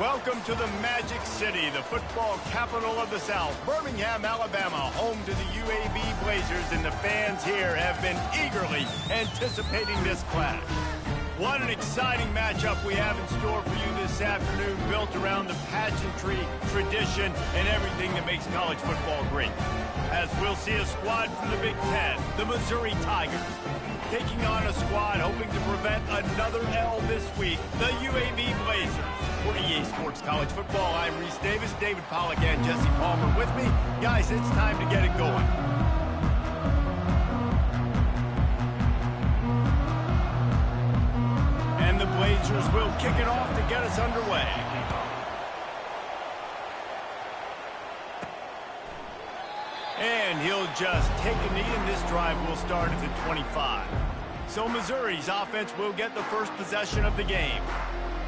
Welcome to the Magic City, the football capital of the South, Birmingham, Alabama, home to the UAB Blazers, and the fans here have been eagerly anticipating this clash. What an exciting matchup we have in store for you this afternoon, built around the pageantry, tradition, and everything that makes college football great. As we'll see a squad from the Big Ten, the Missouri Tigers, taking on a squad hoping to prevent another L this week, the UAB Blazers. For EA Sports College Football, I'm Reese Davis, David Pollack, and Jesse Palmer with me. Guys, it's time to get it going. And the Blazers will kick it off to get us underway. And he'll just take a knee, and this drive will start at the 25. So Missouri's offense will get the first possession of the game.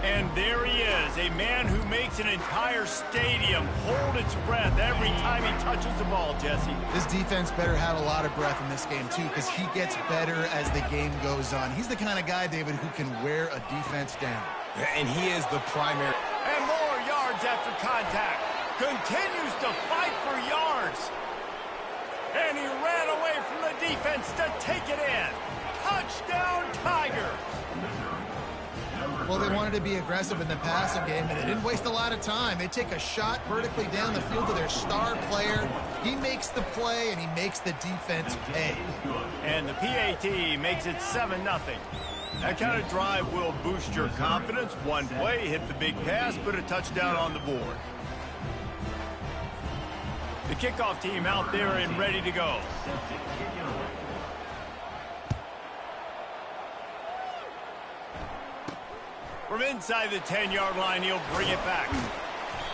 And there he is, a man who makes an entire stadium hold its breath every time he touches the ball, Jesse. This defense better have a lot of breath in this game, too, because he gets better as the game goes on. He's the kind of guy, David, who can wear a defense down. And he is the primary. And more yards after contact. Continues to fight for yards. And he ran away from the defense to take it in. Touchdown, Tiger. Well, they wanted to be aggressive in the passing game, and they didn't waste a lot of time. They take a shot vertically down the field to their star player. He makes the play, and he makes the defense pay. And the PAT makes it 7-0. That kind of drive will boost your confidence. One play, hit the big pass, put a touchdown on the board. The kickoff team out there and ready to go. From inside the 10-yard line, he'll bring it back.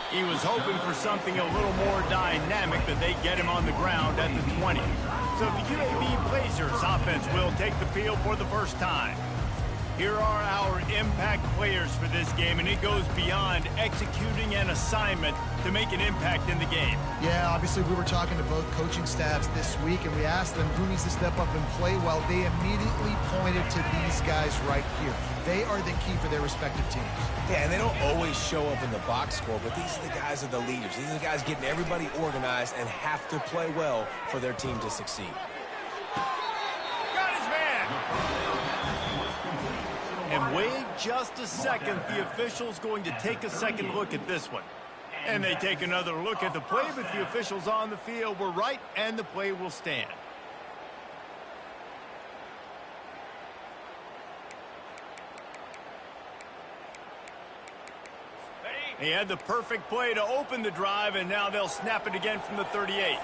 He was hoping for something a little more dynamic, but they get him on the ground at the 20. So the UAB Blazers offense will take the field for the first time. Here are our impact players for this game, and it goes beyond executing an assignment to make an impact in the game. Yeah, obviously we were talking to both coaching staffs this week, and we asked them who needs to step up and play well. They immediately pointed to these guys right here. They are the key for their respective teams. Yeah, and they don't always show up in the box score, but these are the guys that are the leaders. These are the guys getting everybody organized and have to play well for their team to succeed. Got his man! And wait just a second, the official's going to take a second look at this one. And they take another look at the play, but the officials on the field were right, and the play will stand. He had the perfect play to open the drive, and now they'll snap it again from the 38.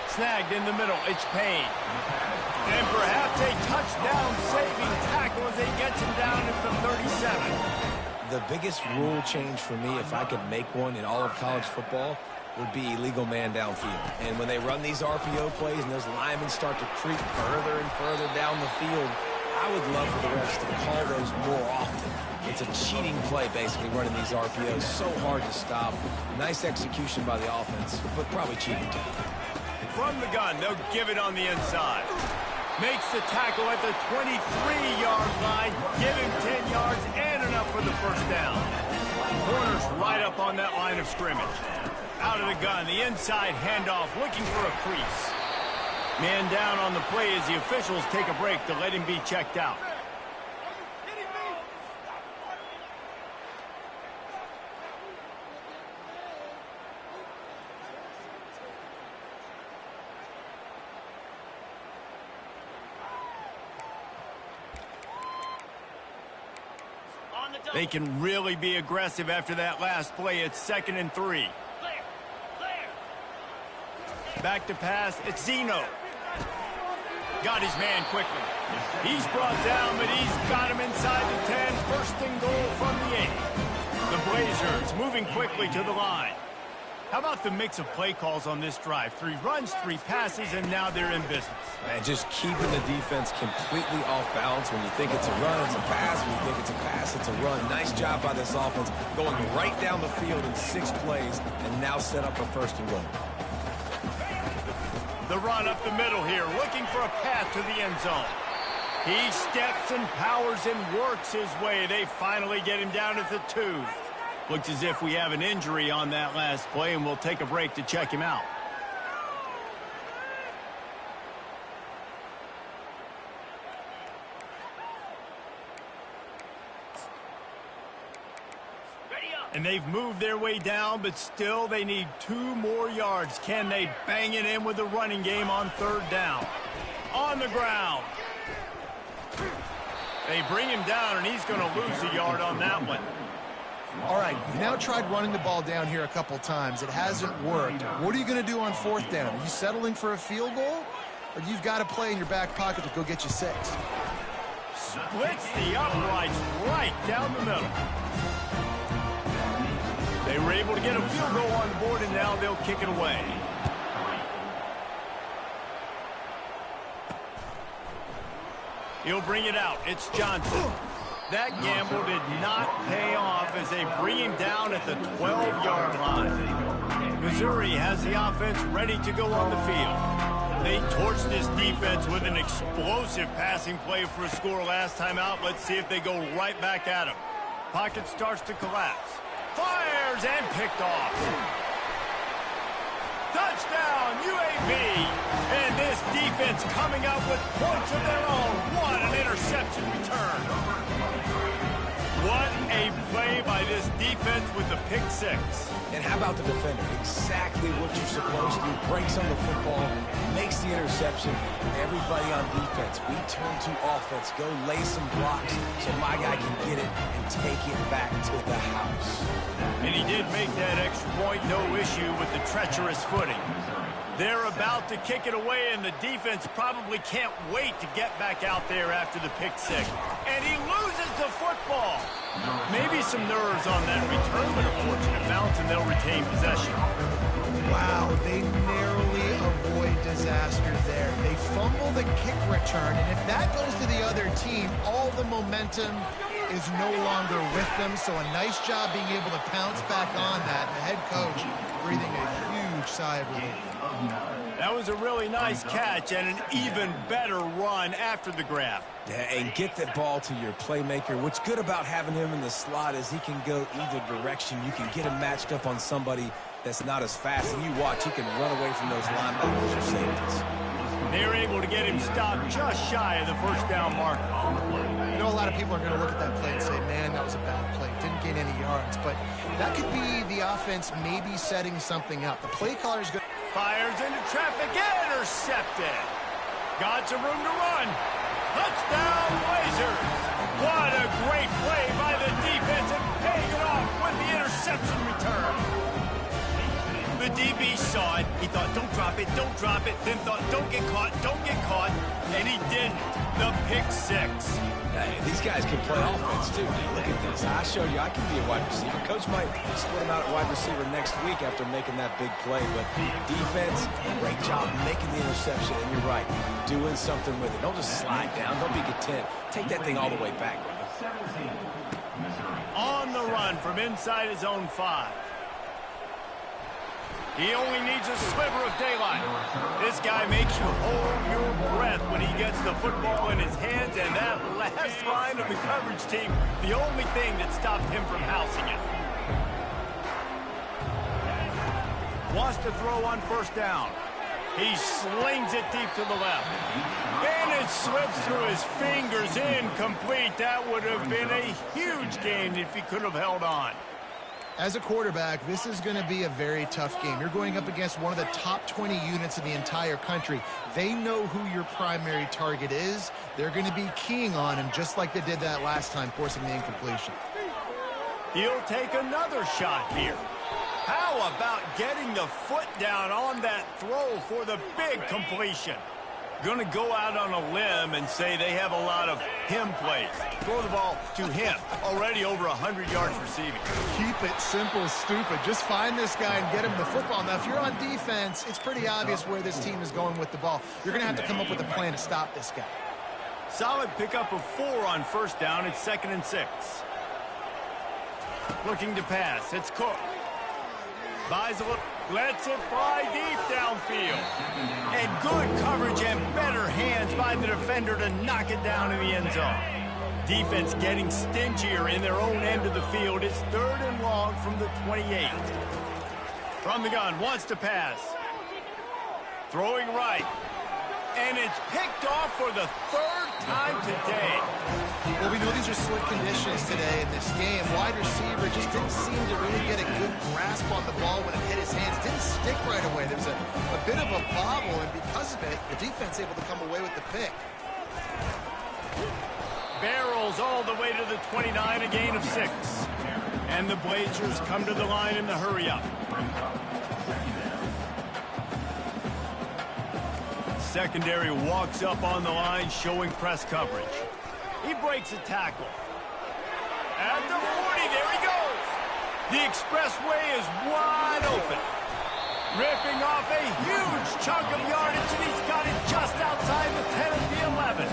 Snagged in the middle, it's Payne. And perhaps a touchdown-saving tackle as they get him down at the 37. The biggest rule change for me, if I could make one in all of college football, would be illegal man downfield. And when they run these RPO plays and those linemen start to creep further and further down the field, I would love for the refs to call those more often. It's a cheating play, basically, running these RPOs. So hard to stop. Nice execution by the offense, but probably cheating too. From the gun, they'll give it on the inside. Makes the tackle at the 23-yard line. Give him 10 yards and enough for the first down. Corner's right up on that line of scrimmage. Out of the gun, the inside handoff, looking for a crease. Man down on the play as the officials take a break to let him be checked out. They can really be aggressive after that last play. It's 2nd and 3. Back to pass. It's Zeno. Got his man quickly. He's brought down, but he's got him inside the 10. First and goal from the 8. The Blazers moving quickly to the line. How about the mix of play calls on this drive? 3 runs, 3 passes, and now they're in business. And just keeping the defense completely off balance. When you think it's a run, it's a pass. When you think it's a pass, it's a run. Nice job by this offense, going right down the field in 6 plays, and now set up a first and goal. The run up the middle here, looking for a path to the end zone. He steps and powers and works his way. They finally get him down at the 2. Looks as if we have an injury on that last play, and we'll take a break to check him out. And they've moved their way down, but still they need 2 more yards. Can they bang it in with the running game on 3rd down? On the ground. They bring him down, and he's going to lose a yard on that one. All right, you now tried running the ball down here a couple times. It hasn't worked. What are you going to do on 4th down? Are you settling for a field goal? Or you've got to play in your back pocket to go get you 6? Splits the uprights right down the middle. They were able to get a field goal on the board, and now they'll kick it away. He'll bring it out. It's Johnson. That gamble did not pay off as they bring him down at the 12-yard line. Missouri has the offense ready to go on the field. They torched this defense with an explosive passing play for a score last time out. Let's see if they go right back at him. Pocket starts to collapse. Fires and picked off. Touchdown, UAB. And this defense coming up with points of their own. What an interception return. What a play by this defense with the pick 6. And how about the defender? Exactly what you're supposed to do. Breaks on the football, makes the interception. Everybody on defense, we turn to offense. Go lay some blocks so my guy can get it and take it back to the house. And he did make that extra point, no issue with the treacherous footing. They're about to kick it away, and the defense probably can't wait to get back out there after the pick 6. And he loses the football. Maybe some nerves on that return, but a fortunate bounce, and they'll retain possession. Wow, they narrowly avoid disaster there. They fumble the kick return, and if that goes to the other team, all the momentum is no longer with them. So a nice job being able to pounce back on that. The head coach breathing a huge sigh of relief. That was a really nice catch and an even better run after the grab. Yeah, and get that ball to your playmaker. What's good about having him in the slot is he can go either direction. You can get him matched up on somebody that's not as fast, and you watch, he can run away from those linebackers or safeties. They're able to get him stopped just shy of the 1st down marker. You know, a lot of people are going to look at that play and say, man, that was a bad play. Didn't gain any yards. But that could be the offense maybe setting something up. The play caller is going to... Fires into traffic, intercepted. Got some room to run. Touchdown, Blazers. What a great play by the defense and paying it off with the interception return. The DB saw it. He thought, don't drop it, don't drop it. Then thought, don't get caught, and he didn't. The pick 6. Hey, these guys can play offense, too. Look at this. I showed you I can be a wide receiver. Coach might split him out at wide receiver next week after making that big play. But defense, great job making the interception. And you're right, doing something with it. Don't just slide down. Don't be content. Take that thing all the way back, brother. On the run from inside his own 5. He only needs a sliver of daylight. This guy makes you hold your breath when he gets the football in his hands, and that last line of the coverage team, the only thing that stopped him from housing it. Wants to throw on 1st down. He slings it deep to the left. And it slips through his fingers, incomplete. That would have been a huge gain if he could have held on. As a quarterback, this is going to be a very tough game. You're going up against one of the top 20 units in the entire country. They know who your primary target is. They're going to be keying on him just like they did that last time, forcing the incompletion. He'll take another shot here. How about getting the foot down on that throw for the big completion? Going to go out on a limb and say they have a lot of him plays. Throw the ball to him. Already over 100 yards receiving. Keep it simple, stupid. Just find this guy and get him the football. Now, if you're on defense, it's pretty obvious where this team is going with the ball. You're going to have to come up with a plan to stop this guy. Solid pickup of 4 on 1st down. It's 2nd and 6. Looking to pass. It's Cook. Buys a look, lets it fly deep downfield. And good coverage and better hands by the defender to knock it down in the end zone. Defense getting stingier in their own end of the field. It's 3rd and long from the 28. From the gun, wants to pass. Throwing right. And it's picked off for the 3rd time today. Well, we know these are slick conditions today in this game. Wide receiver just didn't seem to really get a good grasp on the ball when it hit his hands. Didn't stick right away. There was a bit of a bobble, and because of it, the defense able to come away with the pick. Barrels all the way to the 29, a gain of 6. And the Blazers come to the line in the hurry-up. Secondary walks up on the line, showing press coverage. He breaks a tackle. At the 40, there he goes. The expressway is wide open. Ripping off a huge chunk of yardage, and he's got it just outside the 10 of the 11.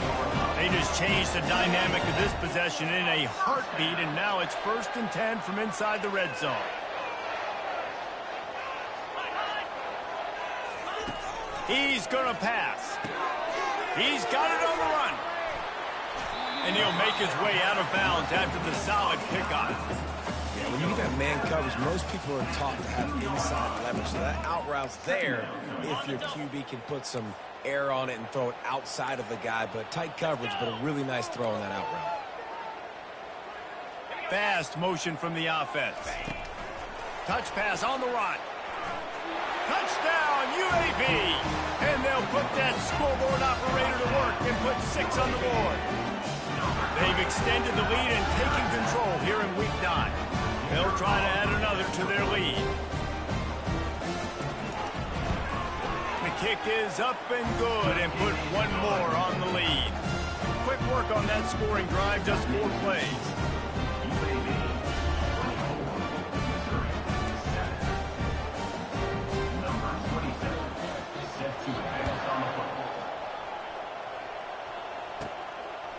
They just changed the dynamic of this possession in a heartbeat, and now it's 1st and 10 from inside the red zone. He's going to pass. He's got it on the run. And he'll make his way out of bounds after the solid pick-on. Yeah, when you get man coverage, most people are taught to have inside leverage. So that out route's there if your QB can put some air on it and throw it outside of the guy. But tight coverage, but a really nice throw on that out route. Fast motion from the offense. Touch pass on the run. Touchdown, UAB! And they'll put that scoreboard operator to work and put 6 on the board. They've extended the lead and taken control here in Week 9. They'll try to add another to their lead. The kick is up and good and put 1 more on the lead. Quick work on that scoring drive, just 4 plays.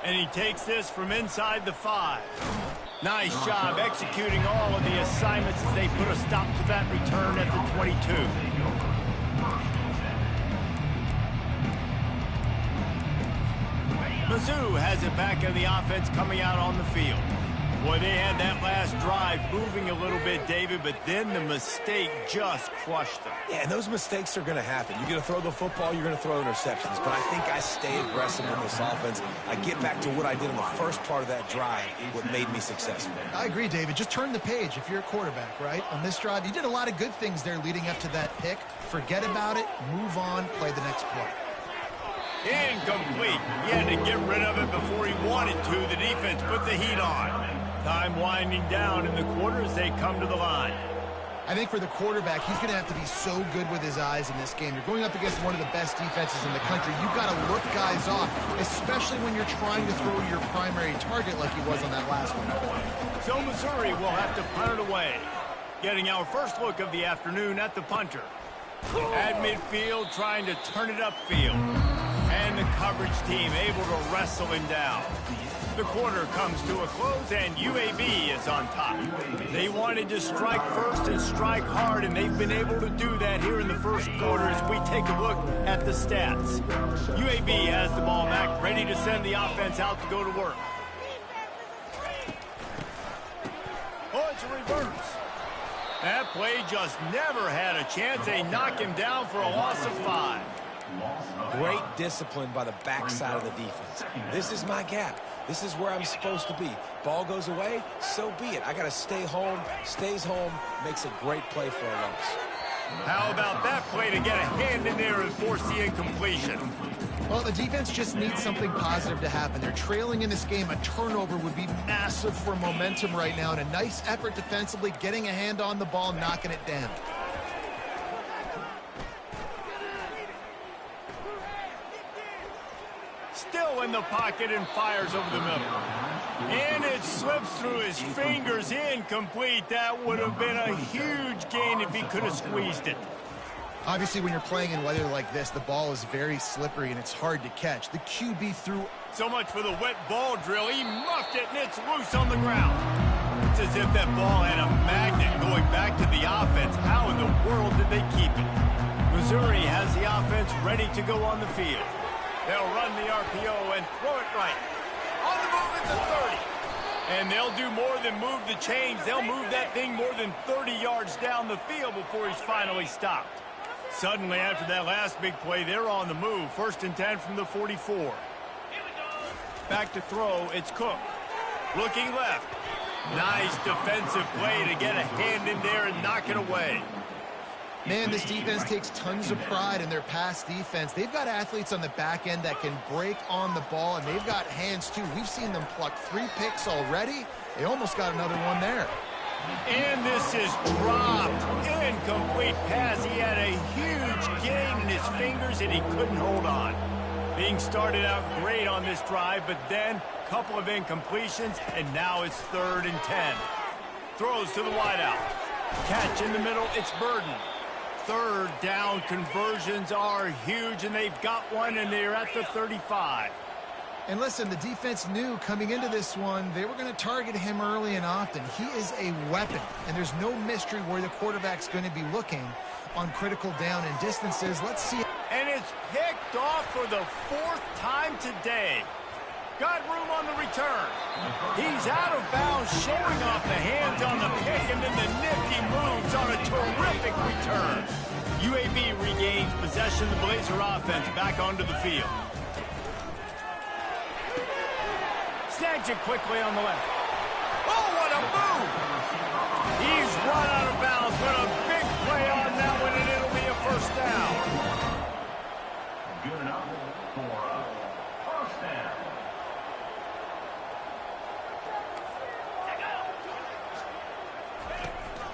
And he takes this from inside the 5. Nice job executing all of the assignments as they put a stop to that return at the 22. Mizzou has it back in the offense coming out on the field. Boy, they had that last drive moving a little bit, David, but then the mistake just crushed them. Yeah, and those mistakes are going to happen. You're going to throw the football, you're going to throw interceptions. But I think I stay aggressive in this offense. I get back to what I did in the first part of that drive, what made me successful. I agree, David. Just turn the page if you're a quarterback, right? On this drive, you did a lot of good things there leading up to that pick. Forget about it, move on, play the next play. Incomplete. He had to get rid of it before he wanted to. The defense put the heat on. Time winding down in the quarter as they come to the line. I think for the quarterback, he's going to have to be so good with his eyes in this game. You're going up against one of the best defenses in the country. You've got to look guys off, especially when you're trying to throw your primary target like he was on that last one. So Missouri will have to punt it away. Getting our first look of the afternoon at the punter. At midfield, trying to turn it upfield. And the coverage team able to wrestle him down. The quarter comes to a close, and UAB is on top. They wanted to strike first and strike hard, and they've been able to do that here in the first quarter as we take a look at the stats. UAB has the ball back, ready to send the offense out to go to work. Oh, it's a reverse. That play just never had a chance. They knock him down for a loss of 5. Great discipline by the backside of the defense. This is my gap. This is where I'm supposed to be. Ball goes away, so be it. I got to stay home, stays home, makes a great play for a loss. How about that play to get a hand in there and force the incompletion? Well, the defense just needs something positive to happen. They're trailing in this game. A turnover would be massive for momentum right now, and a nice effort defensively, getting a hand on the ball, knocking it down. Still in the pocket and fires over the middle. And it slips through his fingers, incomplete. That would have been a huge gain if he could have squeezed it. Obviously, when you're playing in weather like this, the ball is very slippery and it's hard to catch. The QB threw. So much for the wet ball drill. He muffed it and it's loose on the ground. It's as if that ball had a magnet going back to the offense. How in the world did they keep it? Missouri has the offense ready to go on the field. They'll run the RPO and throw it right. On the move at the 30. And they'll do more than move the chains. They'll move that thing more than 30 yards down the field before he's finally stopped. Suddenly, after that last big play, they're on the move. 1st and 10 from the 44. Back to throw, it's Cook. Looking left. Nice defensive play to get a hand in there and knock it away. Man, this defense takes tons of pride in their pass defense. They've got athletes on the back end that can break on the ball, and they've got hands, too. We've seen them pluck 3 picks already. They almost got another one there. And this is dropped. Incomplete pass. He had a huge gain in his fingers, and he couldn't hold on. Being started out great on this drive, but then a couple of incompletions, and now it's 3rd and 10. Throws to the wideout. Catch in the middle, it's Burden. 3rd down conversions are huge, and they've got one, and they're at the 35. And listen, the defense knew coming into this one, they were going to target him early and often. He is a weapon, and there's no mystery where the quarterback's going to be looking on critical down and distances. Let's see. And it's picked off for the 4th time today. Got room on the return. He's out of bounds, showing off the hands on the pick, and then the nifty moves on a terrific return. UAB regains possession of the Blazer offense back onto the field. Snags it quickly on the left. Oh, what a move! He's run out of bounds, but a big play on that one, and it'll be a 1st down. Good enough for a 1st down.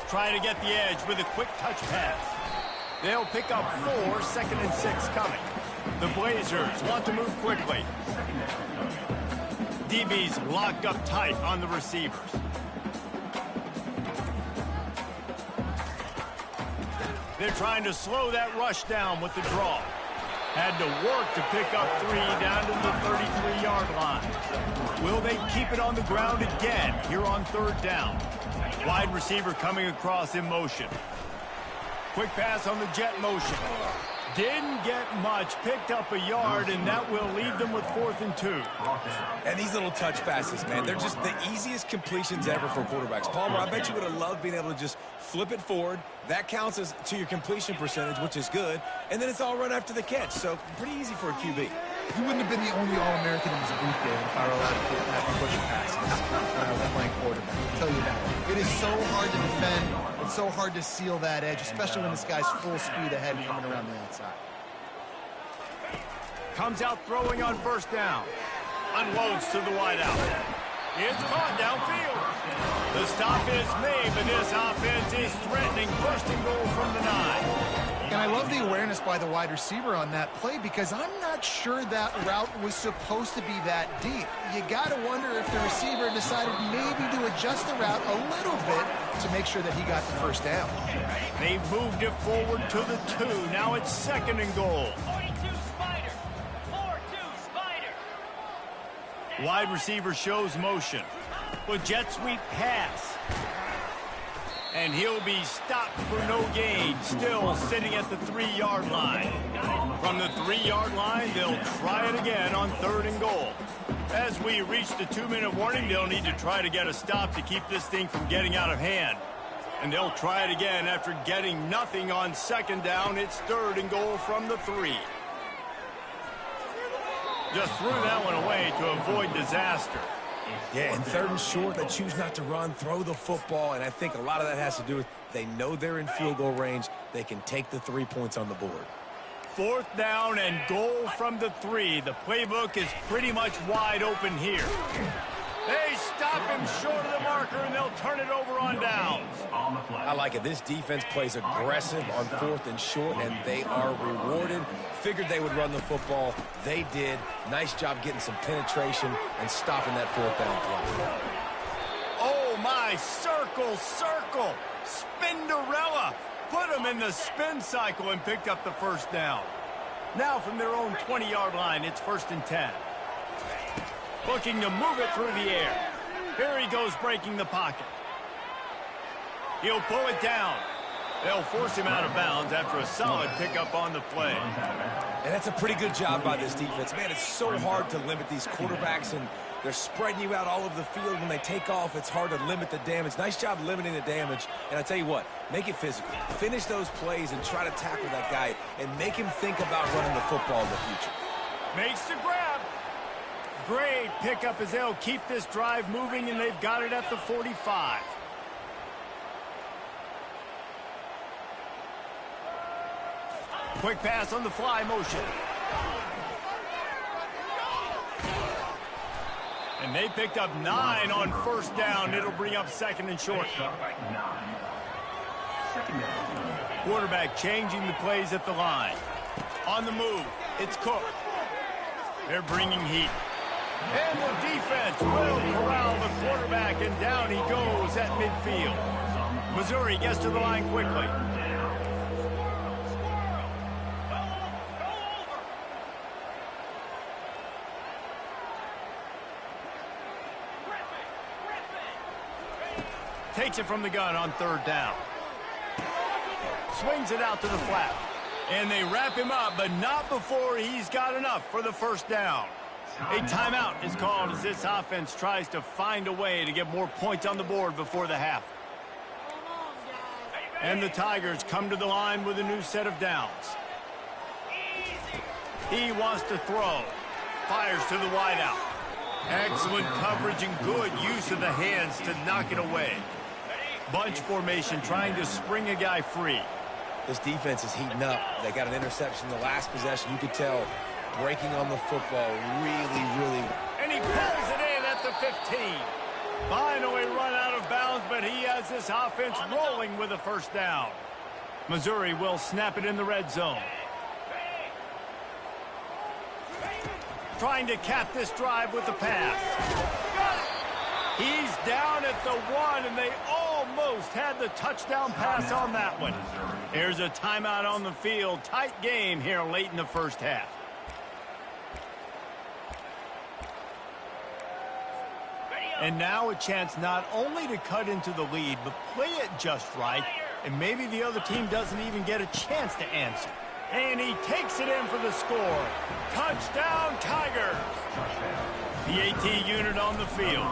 Trying to get the edge with a quick touch pass. They'll pick up 4, 2nd and 6 coming. The Blazers want to move quickly. DB's locked up tight on the receivers. They're trying to slow that rush down with the draw. Had to work to pick up 3 down to the 33-yard line. Will they keep it on the ground again here on 3rd down? Wide receiver coming across in motion. Quick pass on the jet motion. Didn't get much, picked up a yard, and that will leave them with 4th and 2. And these little touch passes, man, they're just the easiest completions ever for quarterbacks. Palmer, I bet you would have loved being able to just flip it forward. That counts as to your completion percentage, which is good. And then it's all run after the catch, so pretty easy for a QB. He wouldn't have been the only All-American in his booth game if I were allowed to have him push passes when I was playing quarterback. I'll tell you that. It is so hard to defend. It's so hard to seal that edge, especially when this guy's full speed ahead coming around the outside. Comes out throwing on 1st down. Unloads to the wideout. It's caught downfield. The stop is made, but this offense is threatening 1st and goal from the 9. And I love the awareness by the wide receiver on that play because I'm not sure that route was supposed to be that deep. You got to wonder if the receiver decided maybe to adjust the route a little bit to make sure that he got the 1st down. They've moved it forward to the 2. Now it's 2nd and goal. 42 Spider. 4-2 Spider. Wide receiver shows motion. With jet sweep pass. And he'll be stopped for no gain, still sitting at the 3-yard line. From the 3-yard line, they'll try it again on 3rd and goal. As we reach the 2-minute warning, they'll need to try to get a stop to keep this thing from getting out of hand. And they'll try it again after getting nothing on 2nd down. It's 3rd and goal from the 3. Just threw that one away to avoid disaster. Yeah, and 3rd and short, they choose not to run, throw the football, and I think a lot of that has to do with they know they're in field goal range. They can take the 3 points on the board. 4th down and goal from the 3. The playbook is pretty much wide open here. They stop him short of the marker, and they'll turn it over on downs. I like it. This defense plays aggressive on 4th and short, and they are rewarded. Figured they would run the football. They did. Nice job getting some penetration and stopping that 4th down play. Oh, my, circle, circle. Spinderella. Put them in the spin cycle and picked up the 1st down. Now from their own 20-yard line, it's 1st and 10. Looking to move it through the air. Here he goes breaking the pocket. He'll pull it down. They'll force him out of bounds after a solid pickup on the play. And that's a pretty good job by this defense. Man, it's so hard to limit these quarterbacks, and they're spreading you out all over the field. When they take off, it's hard to limit the damage. Nice job limiting the damage. And I tell you what, make it physical. Finish those plays and try to tackle that guy and make him think about running the football in the future. Makes the grab. Great pickup as they'll keep this drive moving, and they've got it at the 45. Quick pass on the fly motion. And they picked up 9 on first down. It'll bring up second and short. Quarterback changing the plays at the line. On the move, it's Cook. They're bringing heat. And the defense will corral the quarterback, and down he goes at midfield. Missouri gets to the line quickly. Takes it from the gun on third down. Swings it out to the flat. And they wrap him up, but not before he's got enough for the first down. A timeout is called as this offense tries to find a way to get more points on the board before the half. And the Tigers come to the line with a new set of downs. He wants to throw. Fires to the wideout. Excellent coverage and good use of the hands to knock it away. Bunch formation trying to spring a guy free. This defense is heating up. They got an interception the last possession. You could tell breaking on the football really. And he pulls it in at the 15. Finally run out of bounds, but he has this offense rolling with a first down. Missouri will snap it in the red zone. Trying to cap this drive with the pass. He's down at the 1, and they almost had the touchdown pass on that one. Here's a timeout on the field. Tight game here late in the first half. And now a chance not only to cut into the lead, but play it just right, and maybe the other team doesn't even get a chance to answer. And he takes it in for the score. Touchdown, Tigers! PAT unit on the field.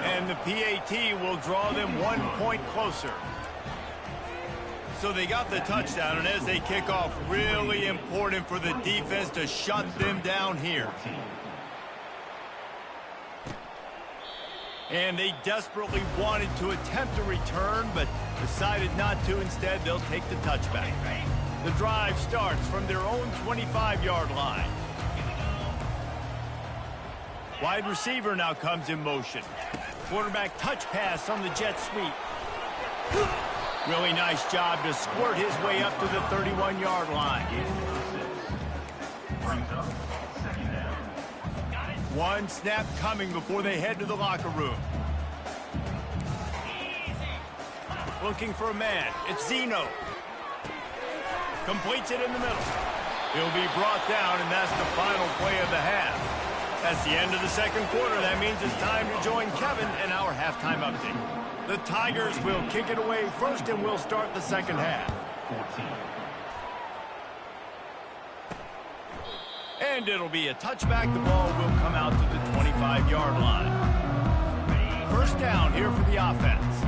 And the PAT will draw them 1 point closer. So they got the touchdown, and as they kick off, really important for the defense to shut them down here. And they desperately wanted to attempt a return, but decided not to. Instead, they'll take the touchback. The drive starts from their own 25-yard line. Wide receiver now comes in motion. Quarterback touch pass on the jet sweep. Really nice job to squirt his way up to the 31-yard line. One snap coming before they head to the locker room. Looking for a man. It's Zeno. Completes it in the middle. He'll be brought down, and that's the final play of the half. That's the end of the second quarter. That means it's time to join Kevin in our halftime update. The Tigers will kick it away first, and we'll start the second half. And it'll be a touchback. The ball will come out to the 25-yard line. First down here for the offense.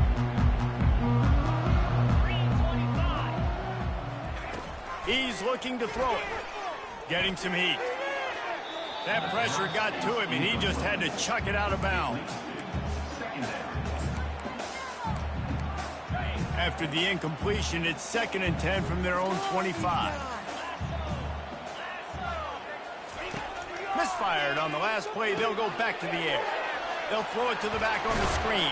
He's looking to throw it. Getting some heat. That pressure got to him, and he just had to chuck it out of bounds. After the incompletion, it's 2nd and 10 from their own 25. Misfired on the last play. They'll go back to the air. They'll throw it to the back on the screen.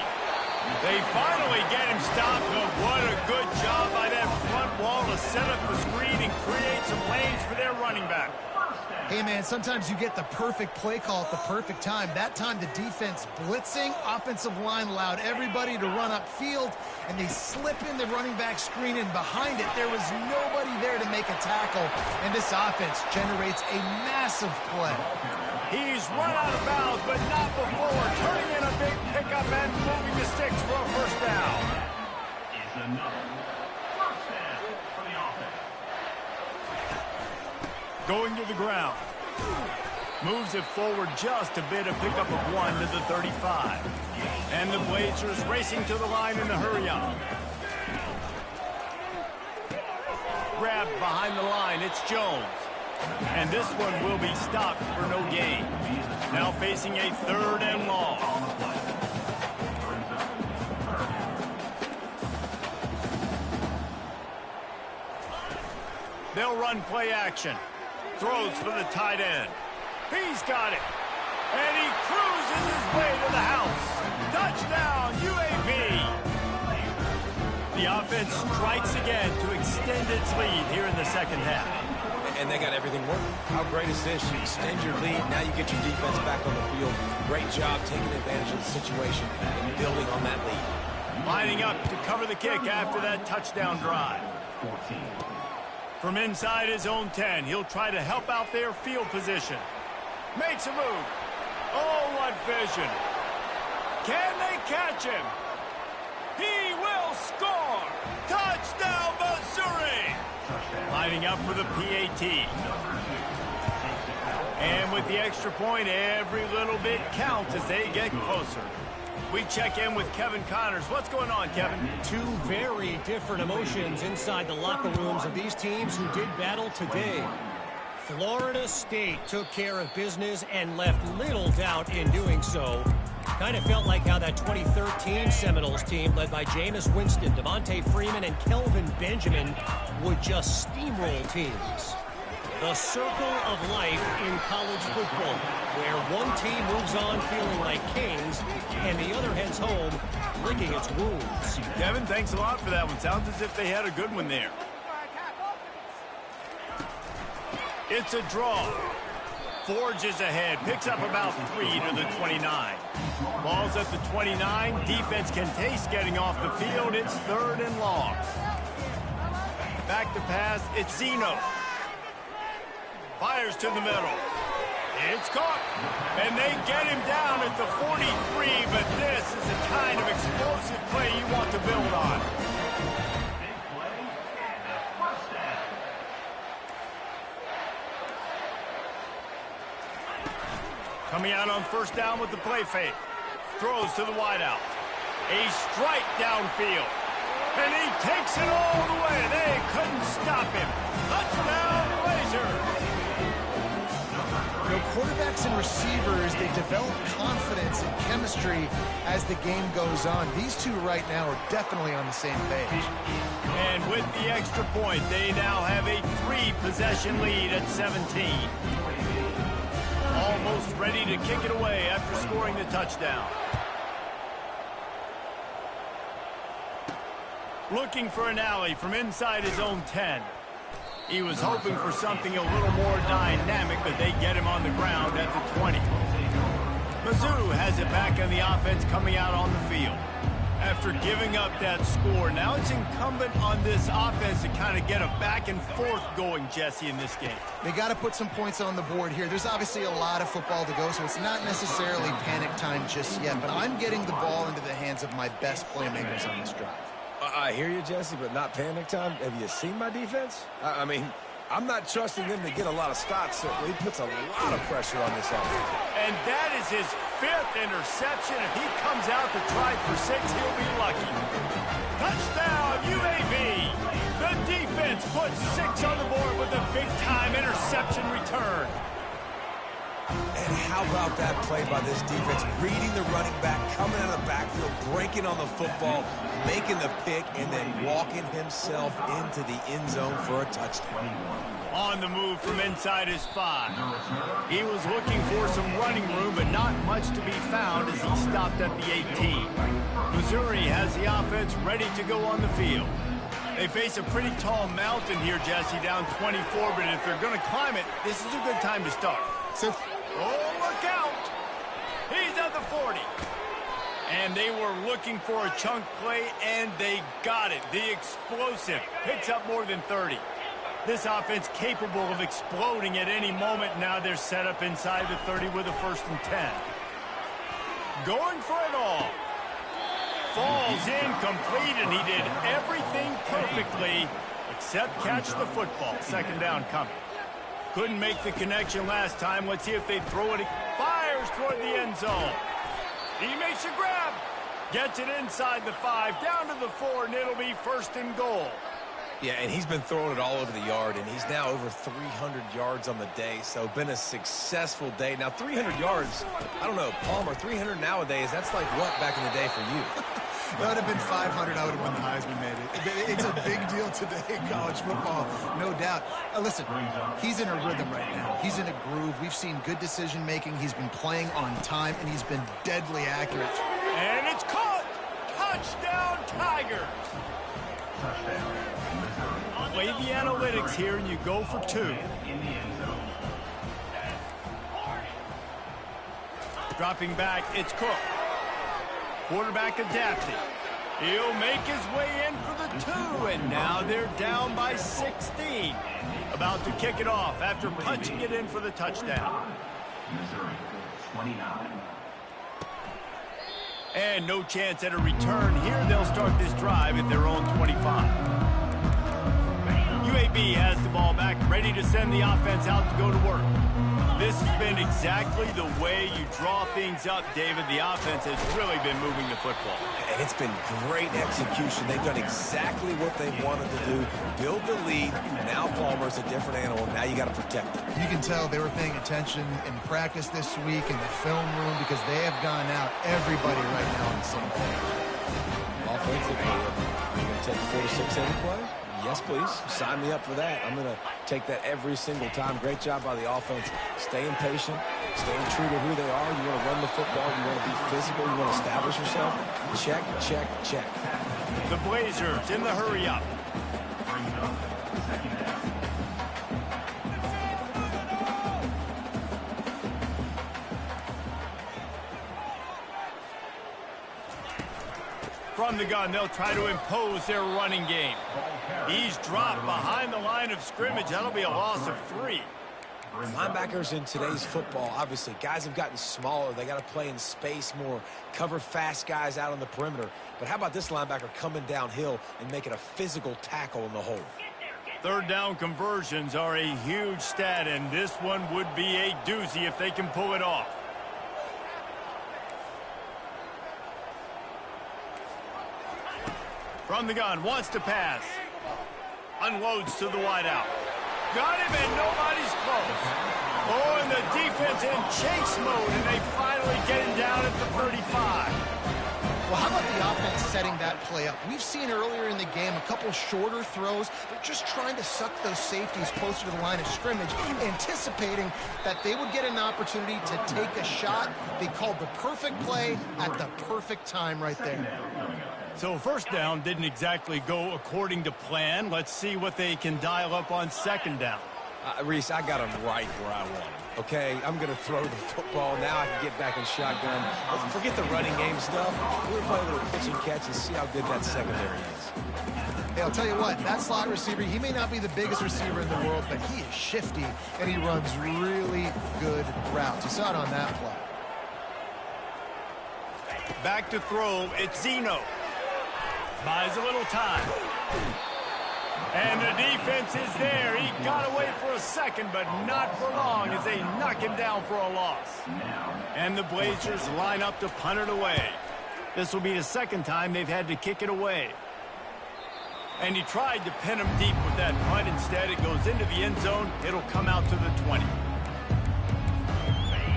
They finally get him stopped, but what a good job by that front wall to set up the screen and create some lanes for their running back. Hey, man, sometimes you get the perfect play call at the perfect time. That time, the defense blitzing, offensive line allowed everybody to run upfield, and they slip in the running back screen, and behind it, there was nobody there to make a tackle, and this offense generates a massive play. He's run out of bounds, but not before turning in a big pickup and moving the sticks for a first down. Going to the ground. Moves it forward just a bit, a pickup of 1 to the 35. And the Blazers racing to the line in a hurry-up. Grabbed behind the line, it's Jones. And this one will be stopped for no gain. Now facing a 3rd and long. They'll run play action. Throws for the tight end. He's got it. And he cruises his way to the house. Touchdown, UAB. The offense strikes again to extend its lead here in the second half. And they got everything working. How great is this? You extend your lead. Now you get your defense back on the field. Great job taking advantage of the situation and building on that lead. Lining up to cover the kick after that touchdown drive. 14. From inside his own 10, he'll try to help out their field position. Makes a move. Oh, what vision. Can they catch him? He will score. Touchdown, Missouri. Lining up for the PAT. And with the extra point, every little bit counts as they get closer. We check in with Kevin Connors. What's going on, Kevin? Two very different emotions inside the locker rooms of these teams who did battle today. Florida State took care of business and left little doubt in doing so. Kind of felt like how that 2013 Seminoles team, led by Jameis Winston, Devontae Freeman, and Kelvin Benjamin, would just steamroll teams. The circle of life in college football, where one team moves on feeling like kings, and the other heads home licking its wounds. Kevin, thanks a lot for that one. Sounds as if they had a good one there. It's a draw. Forges ahead, picks up about 3 to the 29. Ball's at the 29. Defense can taste getting off the field. It's 3rd and long. Back to pass, it's Zeno. Fires to the middle. It's caught. And they get him down at the 43, but this is the kind of explosive play you want to build on. Big play and a first down. Coming out on first down with the play fake. Throws to the wideout. A strike downfield. And he takes it all the way. They couldn't stop him. Touchdown, Blazers. You know, quarterbacks and receivers, they develop confidence and chemistry as the game goes on. These two right now are definitely on the same page. And with the extra point, they now have a 3-possession lead at 17. Almost ready to kick it away after scoring the touchdown. Looking for an alley from inside his own 10. He was hoping for something a little more dynamic, but they get him on the ground at the 20. Mizzou has it back on the offense coming out on the field. After giving up that score, now it's incumbent on this offense to kind of get a back and forth going, Jesse, in this game. They got to put some points on the board here. There's obviously a lot of football to go, so it's not necessarily panic time just yet, but I'm getting the ball into the hands of my best playmakers on this drive. I hear you, Jesse, but not panic time. Have you seen my defense? I mean, I'm not trusting them to get a lot of stops, so he puts a lot of pressure on this offense. And that is his 5th interception. If he comes out to try for 6, he'll be lucky. Touchdown, UAB. The defense puts 6 on the board with a big-time interception return. And how about that play by this defense? Reading the running back, coming out of the backfield, breaking on the football, making the pick, and then walking himself into the end zone for a touchdown. On the move from inside his 5. He was looking for some running room, but not much to be found as he stopped at the 18. Missouri has the offense ready to go on the field. They face a pretty tall mountain here, Jesse, down 24, but if they're going to climb it, this is a good time to start. Oh, look out! He's at the 40. And they were looking for a chunk play, and they got it. The explosive picks up more than 30. This offense capable of exploding at any moment. Now they're set up inside the 30 with a 1st and 10. Going for it all. Falls incomplete, and he did everything perfectly except catch the football. 2nd down coming. Couldn't make the connection last time. Let's see if they throw it. Fires toward the end zone. He makes a grab. Gets it inside the 5, down to the 4, and it'll be 1st and goal. Yeah, and he's been throwing it all over the yard, and he's now over 300 yards on the day, so been a successful day. Now, 300 yards, I don't know, Palmer, 300 nowadays, that's like what back in the day for you? That would have been 500. I would have won the Heisman, maybe. It's a big deal today in college football, no doubt. Listen, he's in a rhythm right now. He's in a groove. We've seen good decision-making. He's been playing on time, and he's been deadly accurate. And it's caught! Touchdown, Tigers! Play the analytics here, and you go for 2. Dropping back, it's Cook. Quarterback adapting. He'll make his way in for the 2, and now they're down by 16. About to kick it off after punching it in for the touchdown. Missouri, 29. And no chance at a return here. They'll start this drive at their own 25. UAB has the ball back, ready to send the offense out to go to work. This has been exactly the way you draw things up, David. The offense has really been moving the football. And it's been great execution. They've done exactly what they wanted to do, build the lead. Now Palmer's a different animal. Now you got to protect him. You can tell they were paying attention in practice this week in the film room because they have gone out everybody right now on the same page. Offensively, you're going to take 4 to 6 every play? Yes, please. Sign me up for that. I'm going to take that every single time. Great job by the offense. Staying patient, staying true to who they are. You want to run the football. You want to be physical. You want to establish yourself. Check, check, check. The Blazers in the hurry-up. From the gun, they'll try to impose their running game. He's dropped behind the line of scrimmage. That'll be a loss of 3. Linebackers in today's football, obviously, guys have gotten smaller. They got to play in space more, cover fast guys out on the perimeter. But how about this linebacker coming downhill and making a physical tackle in the hole? 3rd down conversions are a huge stat, and this one would be a doozy if they can pull it off. From the gun, wants to pass. Unloads to the wideout. Got him, and nobody's close. Oh, and the defense in chase mode, and they finally get him down at the 35. Well, how about the offense setting that play up? We've seen earlier in the game a couple shorter throws. They're just trying to suck those safeties closer to the line of scrimmage, anticipating that they would get an opportunity to take a shot. They called the perfect play at the perfect time right there. So 1st down didn't exactly go according to plan. Let's see what they can dial up on 2nd down. Reese, I got him right where I want him. Okay, I'm going to throw the football. Now I can get back in shotgun. Forget the running game stuff. We're playing a little pitch and catch and see how good that secondary is. Hey, I'll tell you what, that slot receiver, he may not be the biggest receiver in the world, but he is shifty, and he runs really good routes. You saw it on that play. Back to throw, it's Zeno. Buys a little time. And the defense is there. He got away for a second, but not for long as they knock him down for a loss. And the Blazers line up to punt it away. This will be the 2nd time they've had to kick it away. And he tried to pin him deep with that punt. Instead, it goes into the end zone. It'll come out to the 20.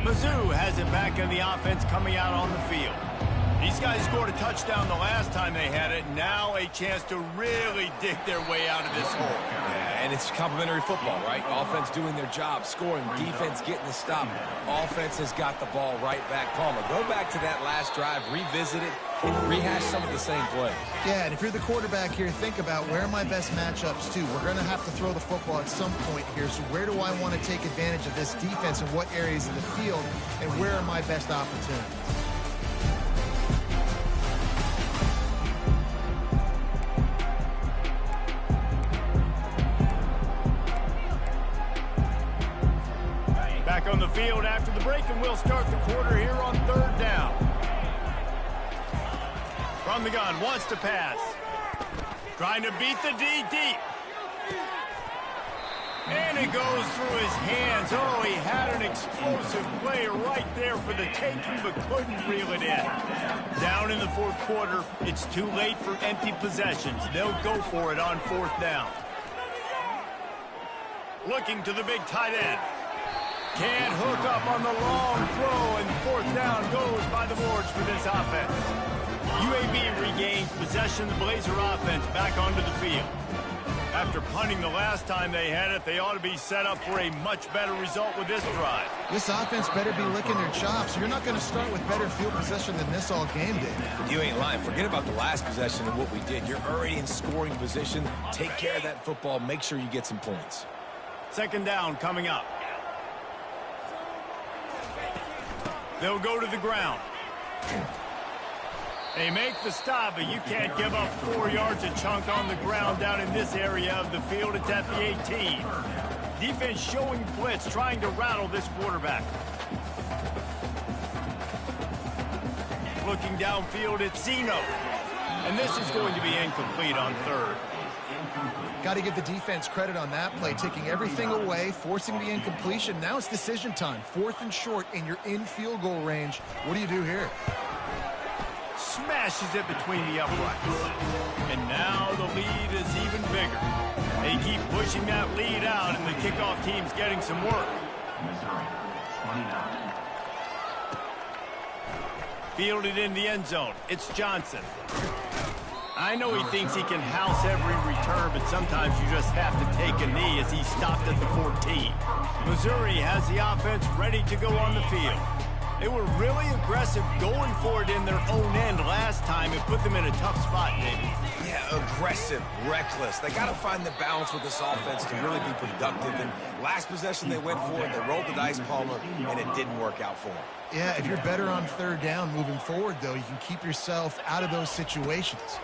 Mizzou has it back in the offense coming out on the field. These guys scored a touchdown the last time they had it. Now a chance to really dig their way out of this hole. Yeah, and it's complimentary football, right? Offense doing their job, scoring, defense getting the stop. Offense has got the ball right back. Palmer, go back to that last drive, revisit it, and rehash some of the same plays. Yeah, and if you're the quarterback here, think about where are my best matchups too. We're going to have to throw the football at some point here, so where do I want to take advantage of this defense and what areas of the field, and where are my best opportunities? Back on the field after the break, and we'll start the quarter here on 3rd down. From the gun, wants to pass. Trying to beat the D deep. And it goes through his hands. Oh, he had an explosive play right there for the taking, but couldn't reel it in. Down in the fourth quarter, it's too late for empty possessions. They'll go for it on fourth down. Looking to the big tight end. Can't hook up on the long throw, and fourth down goes by the boards for this offense. UAB regains possession of the Blazer offense back onto the field. After punting the last time they had it, they ought to be set up for a much better result with this drive. This offense better be licking their chops. You're not going to start with better field possession than this all game did. You ain't lying. Forget about the last possession and what we did. You're already in scoring position. Take care of that football. Make sure you get some points. Second down coming up. They'll go to the ground. They make the stop, but you can't give up 4 yards a chunk on the ground down in this area of the field. It's at the 18. Defense showing blitz, trying to rattle this quarterback. Looking downfield, it's Zeno. And this is going to be incomplete on third. Got to give the defense credit on that play, taking everything away, forcing the incompletion. Now it's decision time. 4th and short, and you're in field goal range. What do you do here? Smashes it between the uprights. And now the lead is even bigger. They keep pushing that lead out, and the kickoff team's getting some work. Fielded in the end zone. It's Johnson. I know he thinks he can house every return, but sometimes you just have to take a knee as he stopped at the 14. Missouri has the offense ready to go on the field. They were really aggressive going for it in their own end last time. It put them in a tough spot, David. Yeah, aggressive, reckless. They got to find the balance with this offense to really be productive. And last possession they went for it, they rolled the dice, Palmer, and it didn't work out for them. Yeah, if you're better on third down moving forward, though, you can keep yourself out of those situations.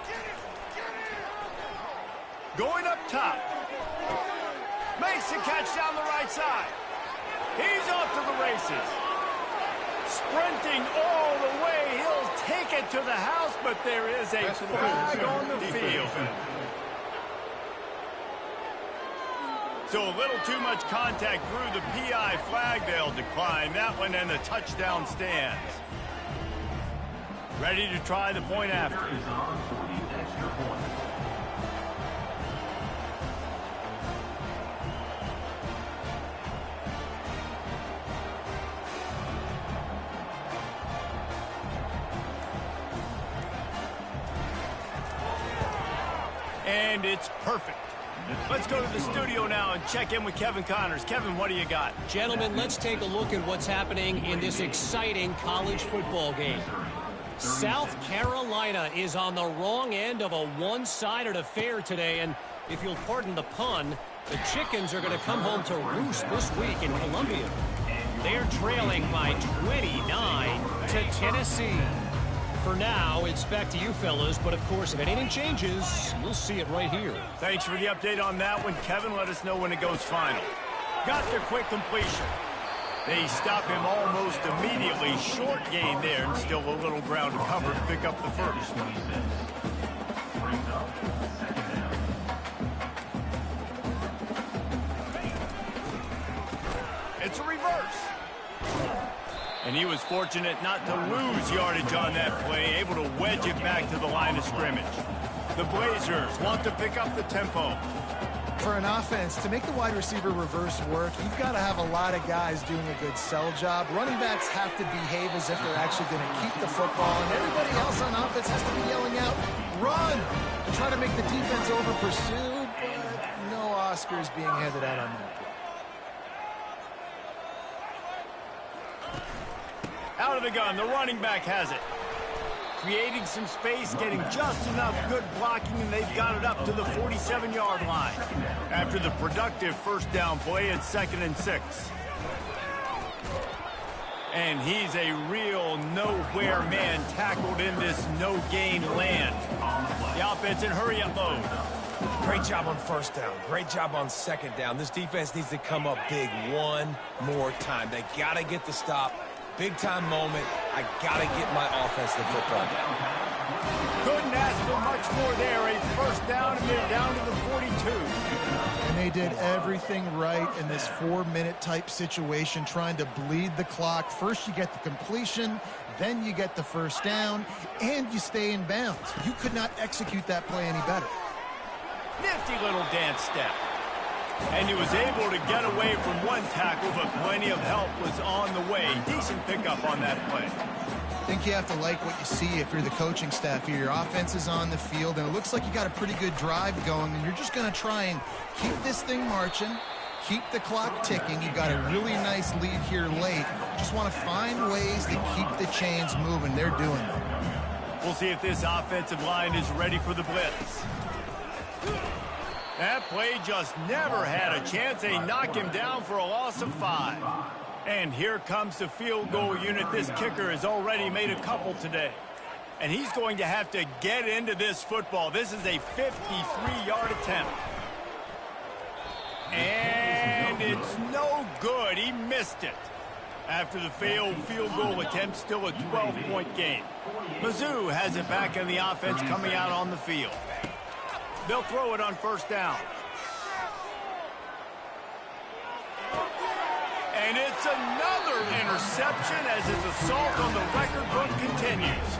Going up top. Makes the catch down the right side. He's off to the races. Sprinting all the way. He'll take it to the house, but there is a flag on the field. So a little too much contact through the PI flag. They'll decline that one, and the touchdown stands. Ready to try the point after. And it's perfect. Let's go to the studio now and check in with Kevin Connors. Kevin, what do you got? Gentlemen, let's take a look at what's happening in this exciting college football game. South Carolina is on the wrong end of a one-sided affair today, and if you'll pardon the pun, the Chickens are going to come home to roost this week in Columbia. They're trailing by 29 to Tennessee. For now, it's back to you fellas, but of course, if anything changes, you'll see it right here. Thanks for the update on that one, Kevin. Let us know when it goes final. Got their quick completion. They stop him almost immediately. Short gain there, and still a little ground to cover to pick up the first. It's a reverse. And he was fortunate not to lose yardage on that play, able to wedge it back to the line of scrimmage. The Blazers want to pick up the tempo. For an offense, to make the wide receiver reverse work, you've got to have a lot of guys doing a good sell job. Running backs have to behave as if they're actually going to keep the football, and everybody else on offense has to be yelling out, run, to try to make the defense over-pursue, but no Oscars being handed out on that. Out of the gun, the running back has it. Creating some space, getting just enough good blocking, and they've got it up to the 47-yard line. After the productive first down play, it's 2nd and 6. And he's a real nowhere man tackled in this no-gain land. The offense in hurry-up mode. Great job on first down. Great job on second down. This defense needs to come up big one more time. They got to get the stop. Big-time moment. I got to get my offense the football down. Couldn't ask for much more there. A first down, and they're down to the 42. And they did everything right in this 4-minute type situation, trying to bleed the clock. First you get the completion, then you get the first down, and you stay in bounds. You could not execute that play any better. Nifty little dance step. And he was able to get away from one tackle, but plenty of help was on the way. Decent pickup on that play. I think you have to like what you see if you're the coaching staff here. Your offense is on the field, and it looks like you got a pretty good drive going, and you're just going to try and keep this thing marching, keep the clock ticking. You got a really nice lead here late. Just want to find ways to keep the chains moving. They're doing it. We'll see if this offensive line is ready for the blitz. That play just never had a chance. They knock him down for a loss of 5. And here comes the field goal unit. This kicker has already made a couple today. And he's going to have to get into this football. This is a 53-yard attempt. And it's no good. He missed it. After the failed field goal attempt, still a 12-point game. Mizzou has it back in the offense coming out on the field. They'll throw it on first down. And it's another interception as his assault on the record book continues.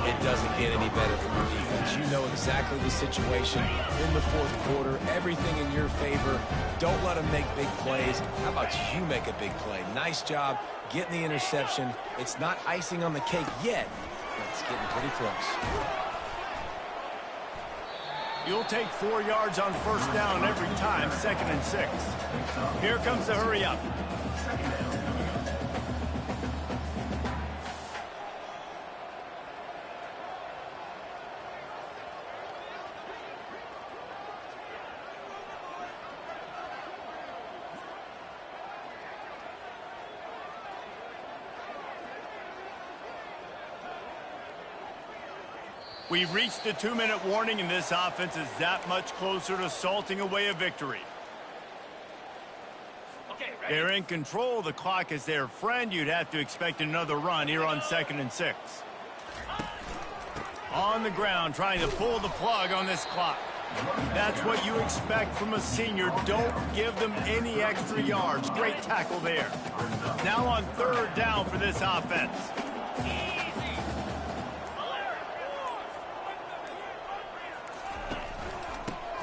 It doesn't get any better from the defense. You know exactly the situation in the fourth quarter. Everything in your favor. Don't let them make big plays. How about you make a big play? Nice job getting the interception. It's not icing on the cake yet, but it's getting pretty close. You'll take 4 yards on first down every time, 2nd and 6. Here comes the hurry up. We've reached the 2-minute warning, and this offense is that much closer to salting away a victory. They're in control. The clock is their friend. You'd have to expect another run here on 2nd and 6. On the ground, trying to pull the plug on this clock. That's what you expect from a senior. Don't give them any extra yards. Great tackle there. Now on 3rd down for this offense.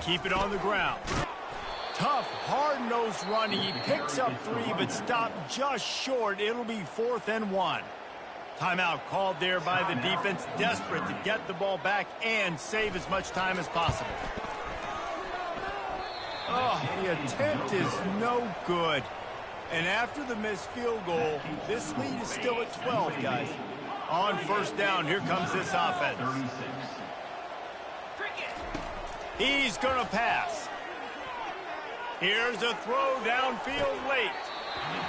Keep it on the ground. Tough, hard-nosed running. He picks up 3, but stopped just short. It'll be 4th and 1. Timeout called there by the defense, desperate to get the ball back and save as much time as possible. Oh, the attempt is no good. And after the missed field goal, this lead is still at 12, guys. On first down, here comes this offense. He's going to pass. Here's a throw downfield late.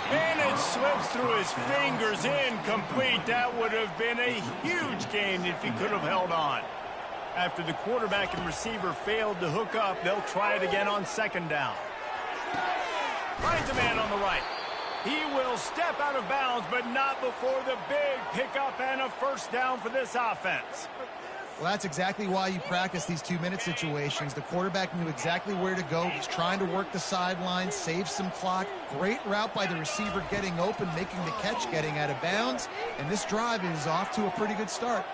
And it slips through his fingers, incomplete. That would have been a huge gain if he could have held on. After the quarterback and receiver failed to hook up, they'll try it again on 2nd down. Finds a man on the right. He will step out of bounds, but not before the big pickup and a first down for this offense. Well, that's exactly why you practice these 2-minute situations. The quarterback knew exactly where to go. He's trying to work the sideline, save some clock. Great route by the receiver getting open, making the catch, getting out of bounds. And this drive is off to a pretty good start.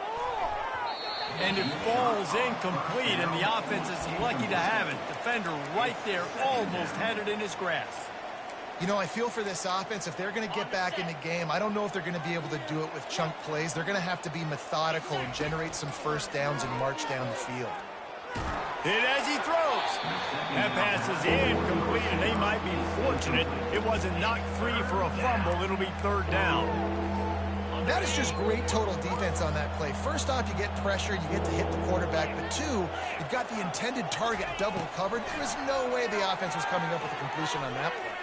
And it falls incomplete, and the offense is lucky to have it. Defender right there almost had it in his grasp. You know, I feel for this offense, if they're going to get back in the game, I don't know if they're going to be able to do it with chunk plays. They're going to have to be methodical and generate some first downs and march down the field. Hit as he throws. That pass is incomplete, and they might be fortunate it wasn't knocked free for a fumble. It'll be 3rd down. That is just great total defense on that play. First off, you get pressure, you get to hit the quarterback. But 2, you've got the intended target double covered. There was no way the offense was coming up with a completion on that play.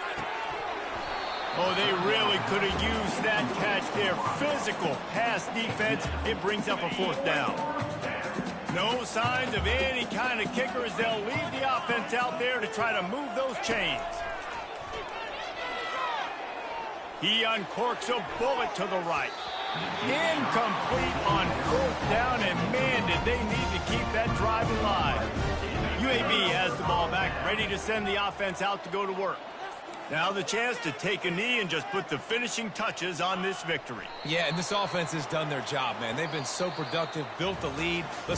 Oh, they really could have used that catch there. Physical pass defense. It brings up a 4th down. No signs of any kind of kickers. They'll leave the offense out there to try to move those chains. He uncorks a bullet to the right. Incomplete on 4th down, and man, did they need to keep that drive alive. You UAB has the ball back, ready to send the offense out to go to work. Now the chance to take a knee and just put the finishing touches on this victory. Yeah, and this offense has done their job, man. They've been so productive, built the lead. Let's